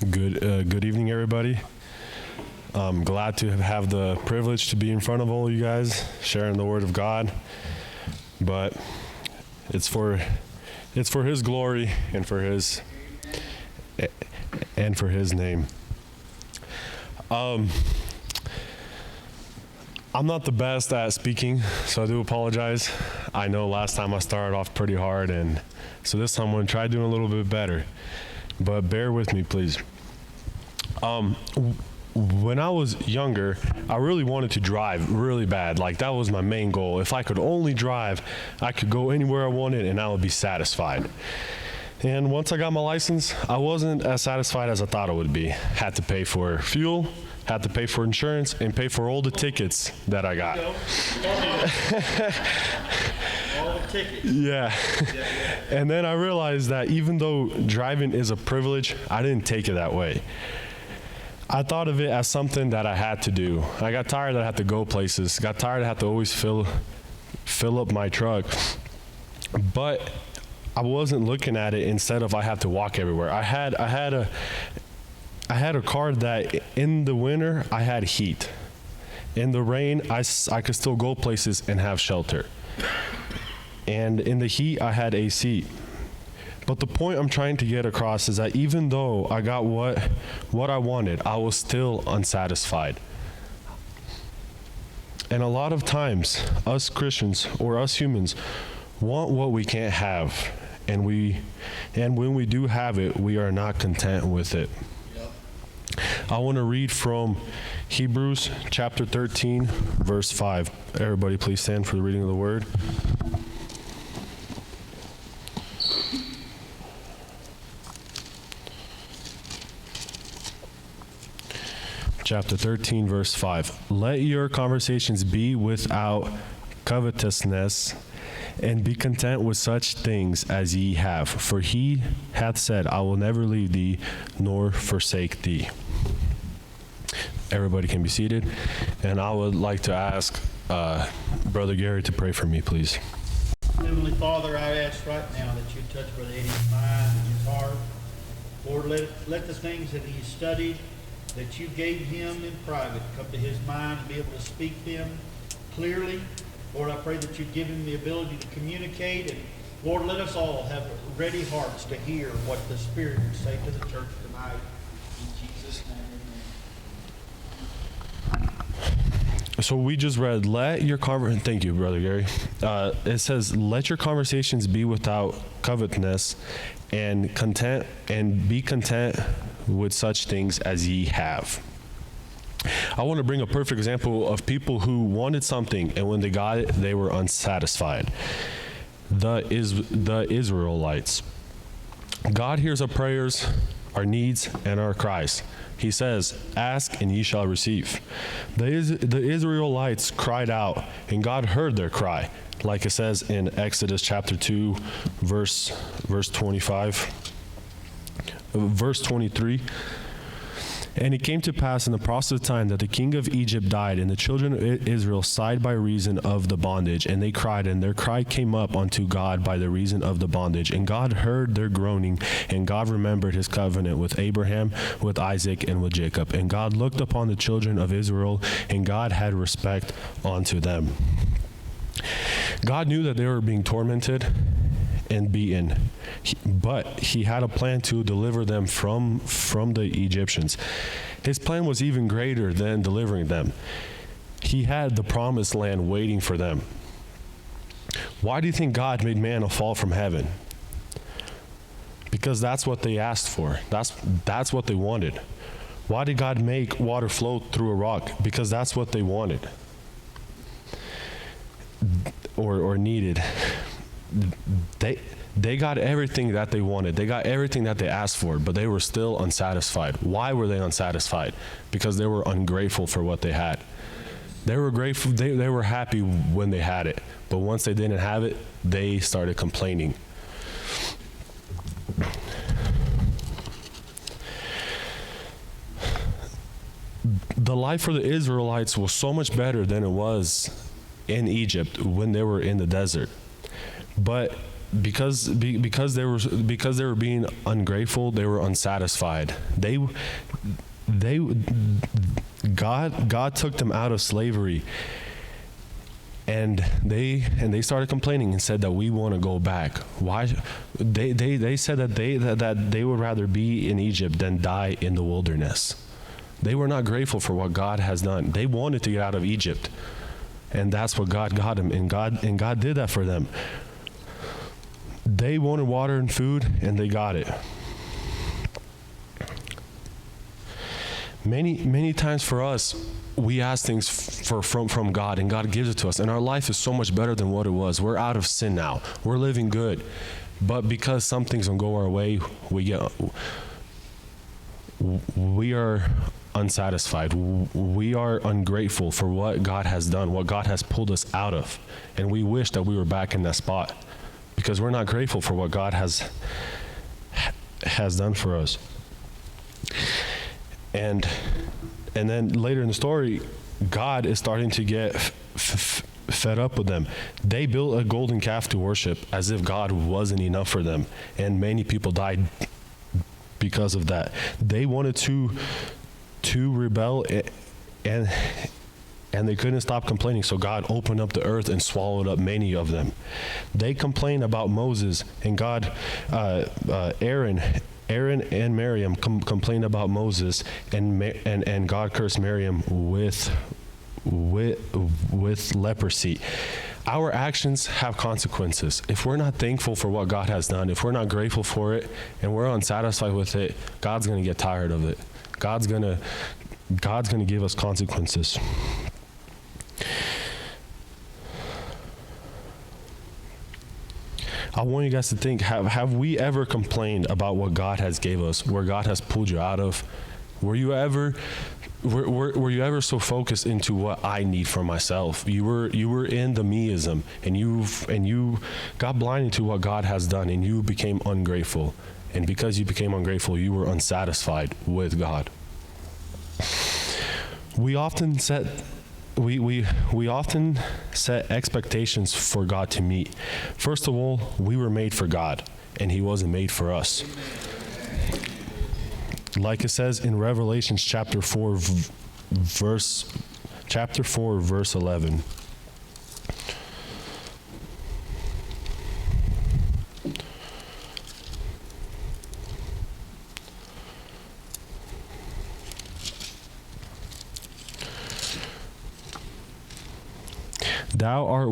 Good evening, everybody. I'm glad to have the privilege to be in front of all you guys, sharing the Word of God. But it's for His glory and for His name. I'm not the best at speaking, so I do apologize. I know last time I started off pretty hard, and so this time I'm going to try doing a little bit better. But bear with me, please. When I was younger, I really wanted to drive really bad. Like, that was my main goal. If I could only drive, I could go anywhere I wanted and I would be satisfied. And once I got my license, I wasn't as satisfied as I thought I would be. Had to pay for fuel, had to pay for insurance, and pay for all the tickets that I got. All the tickets. Yeah. And then I realized that even though driving is a privilege, I didn't take it that way. I thought of it as something that I had to do. I got tired that I had to go places. Got tired I had to always fill up my truck. But I wasn't looking at it instead of I have to walk everywhere. I had a car that in the winter I had heat. In the rain I could still go places and have shelter. And in the heat I had AC. But the point I'm trying to get across is that even though I got what I wanted, I was still unsatisfied. And a lot of times, us Christians or us humans want what we can't have. And when we do have it, we are not content with it. Yep. I want to read from Hebrews chapter 13, verse 5. Everybody please stand for the reading of the word. Chapter 13, verse 5. Let your conversations be without covetousness, and be content with such things as ye have. For he hath said, I will never leave thee, nor forsake thee. Everybody can be seated. And I would like to ask Brother Gary to pray for me, please. Heavenly Father, I ask right now that you touch Brother Edy's mind and his heart. Lord, let the things that he studied, that you gave him in private, come to his mind and be able to speak them clearly. Lord, I pray that you give him the ability to communicate. And Lord, let us all have ready hearts to hear what the Spirit would say to the church tonight. In Jesus' name, amen. So we just read, thank you, Brother Gary. It says, let your conversations be without covetousness, and be content with such things as ye have. I want to bring a perfect example of people who wanted something, and when they got it, they were unsatisfied. The Israelites. God hears our prayers, our needs, and our cries. He says, ask and ye shall receive. The Israelites cried out, and God heard their cry, like it says in Exodus chapter 2, verse 25. Verse 23. And it came to pass in the process of time that the king of Egypt died, and the children of Israel sighed by reason of the bondage, and they cried, and their cry came up unto God by the reason of the bondage. And God heard their groaning, and God remembered his covenant with Abraham, with Isaac, and with Jacob. And God looked upon the children of Israel, and God had respect unto them. God knew that they were being tormented and beaten, but he had a plan to deliver them from the Egyptians. His plan was even greater than delivering them. He had the promised land waiting for them. Why do you think God made manna fall from heaven? Because that's what they asked for. That's what they wanted. Why did God make water flow through a rock? Because that's what they wanted or needed. They got everything that they wanted. They got everything that they asked for, but they were still unsatisfied. Why were they unsatisfied? Because they were ungrateful for what they had. They were grateful. They were happy when they had it, but once they didn't have it, they started complaining. The life for the Israelites was so much better than it was in Egypt when they were in the desert. But because they were being ungrateful, they were unsatisfied. God took them out of slavery, and they started complaining and said that we want to go back. Why? They said that they would rather be in Egypt than die in the wilderness. They were not grateful for what God has done. They wanted to get out of Egypt, and that's what God got them, and God did that for them. They wanted water and food, and they got it. Many times for us, we ask things from God, and God gives it to us, and our life is so much better than what it was. We're out of sin now. We're living good. But because some things don't go our way, we are unsatisfied. We are ungrateful for what God has done, what God has pulled us out of. And we wish that we were back in that spot, because we're not grateful for what God has done for us. And then later in the story, God is starting to get fed up with them. They built a golden calf to worship as if God wasn't enough for them, and many people died because of that. They wanted to rebel, and they couldn't stop complaining, so God opened up the earth and swallowed up many of them. They complained about Moses, and God, Aaron and Miriam complained about Moses, and God cursed Miriam with leprosy. Our actions have consequences. If we're not thankful for what God has done, if we're not grateful for it, and we're unsatisfied with it, God's going to get tired of it. God's going to give us consequences. I want you guys to think, have we ever complained about what God has gave us, where God has pulled you out of? Were you ever so focused into what I need for myself? You were in the meism, and you got blinded to what God has done, and you became ungrateful. And because you became ungrateful, you were unsatisfied with God. We often set expectations for God to meet. First of all, we were made for God, and He wasn't made for us. Like it says in Revelation chapter 4, verse 11. Thou art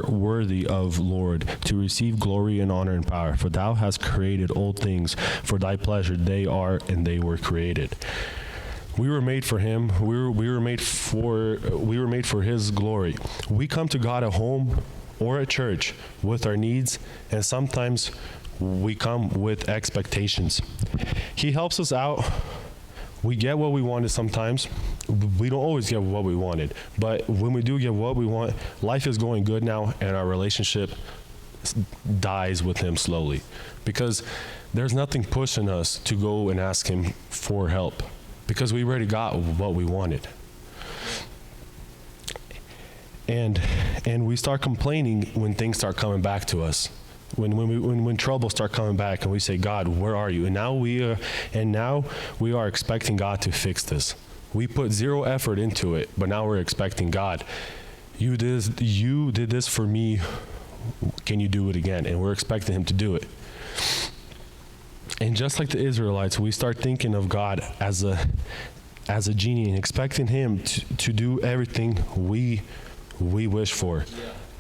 worthy, of Lord, to receive glory and honor and power, for thou hast created all things. For thy pleasure they are, and they were created. We were made for Him. We were made for His glory. We come to God at home or at church with our needs, and sometimes we come with expectations. He helps us out. We get what we wanted sometimes. We don't always get what we wanted, but when we do get what we want, life is going good now, and our relationship dies with Him slowly, because there's nothing pushing us to go and ask Him for help, because we already got what we wanted. And we start complaining when things start coming back to us. When trouble start coming back, and we say, God, where are you? And now we are expecting God to fix this. We put zero effort into it, but now we're expecting God. You did this for me. Can you do it again? And we're expecting Him to do it. And just like the Israelites, we start thinking of God as a genie and expecting Him to do everything we wish for,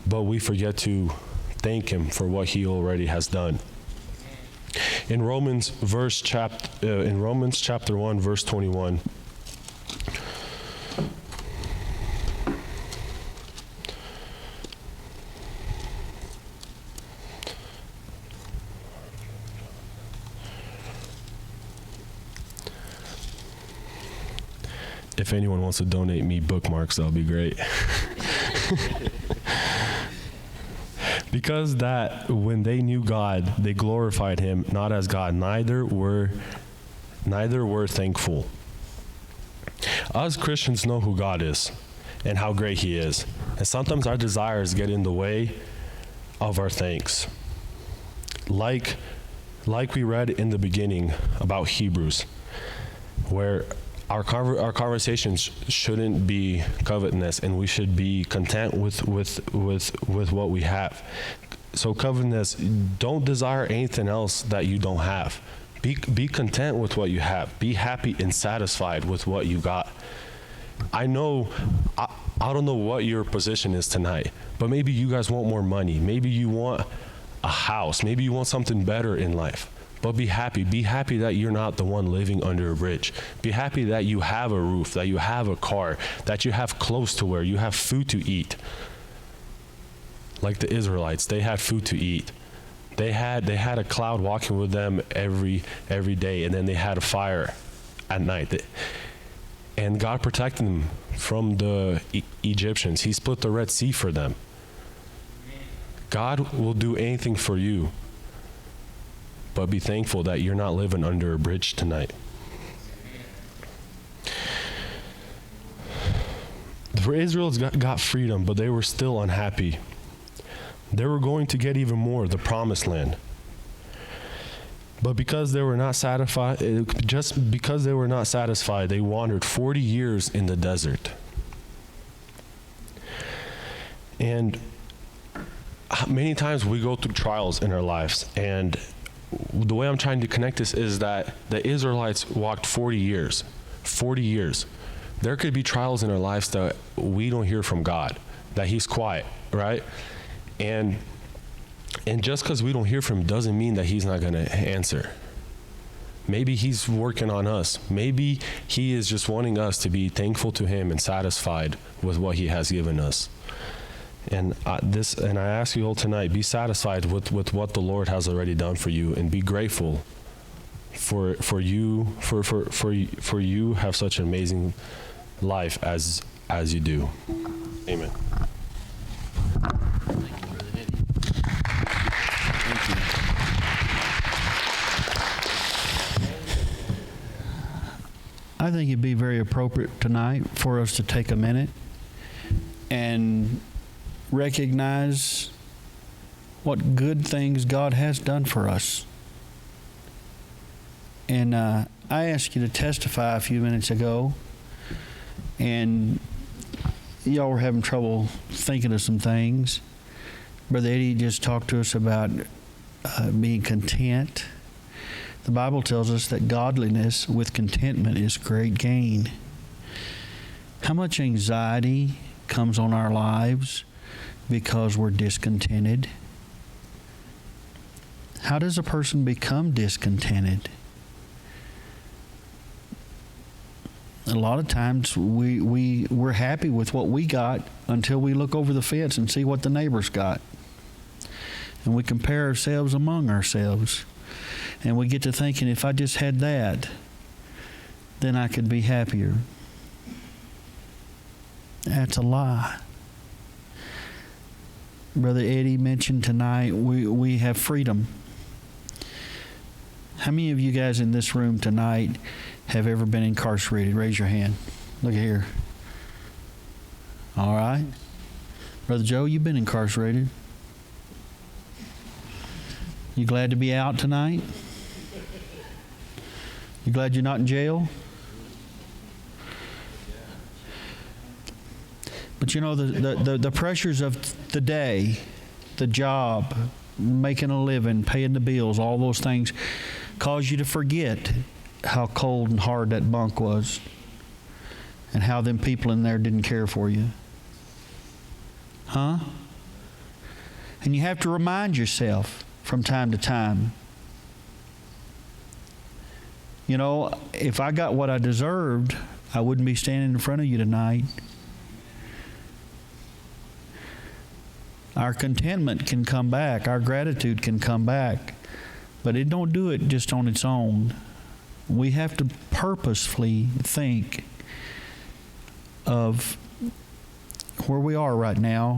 but we forget to thank Him for what He already has done. In Romans chapter 1, verse 21. If anyone wants to donate me bookmarks, that'll be great. Because that when they knew God, they glorified Him not as God, neither were thankful. Us Christians know who God is and how great He is. And sometimes our desires get in the way of our thanks. Like we read in the beginning about Hebrews, where our conversations shouldn't be covetousness, and we should be content with what we have. So covetousness, don't desire anything else that you don't have. Be content with what you have. Be happy and satisfied with what you got. I don't know what your position is tonight, but maybe you guys want more money. Maybe you want a house. Maybe you want something better in life. But be happy. Be happy that you're not the one living under a bridge. Be happy that you have a roof, that you have a car, that you have clothes to wear, you have food to eat. Like the Israelites, they had food to eat. They had a cloud walking with them every day, and then they had a fire at night. And God protected them from the Egyptians. He split the Red Sea for them. God will do anything for you, but be thankful that you're not living under a bridge tonight. The Israelites got freedom, but they were still unhappy. They were going to get even more, the promised land. But because they were not satisfied, they wandered 40 years in the desert. And many times we go through trials in our lives, and the way I'm trying to connect this is that the Israelites walked 40 years. 40 years. There could be trials in our lives that we don't hear from God, that He's quiet, right? And just because we don't hear from Him doesn't mean that He's not going to answer. Maybe He's working on us. Maybe He is just wanting us to be thankful to Him and satisfied with what He has given us. And I ask you all tonight, be satisfied with what the Lord has already done for you, and be grateful for you have such an amazing life as you do. Amen. I think it'd be very appropriate tonight for us to take a minute and recognize what good things God has done for us. And I asked you to testify a few minutes ago, and y'all were having trouble thinking of some things. Brother Edy just talked to us about being content. The Bible tells us that godliness with contentment is great gain. How much anxiety comes on our lives because we're discontented? How does a person become discontented? A lot of times we're happy with what we got until we look over the fence and see what the neighbor's got. And we compare ourselves among ourselves. And we get to thinking, if I just had that, then I could be happier. That's a lie. Brother Edy mentioned tonight we have freedom. How many of you guys in this room tonight have ever been incarcerated? Raise your hand. Look at here. All right. Brother Joe, you've been incarcerated. You glad to be out tonight? You glad you're not in jail? But you know, the pressures of the day, the job, making a living, paying the bills, all those things cause you to forget how cold and hard that bunk was and how them people in there didn't care for you. Huh? And you have to remind yourself from time to time. You know, if I got what I deserved, I wouldn't be standing in front of you tonight. Our contentment can come back. Our gratitude can come back. But it don't do it just on its own. We have to purposefully think of where we are right now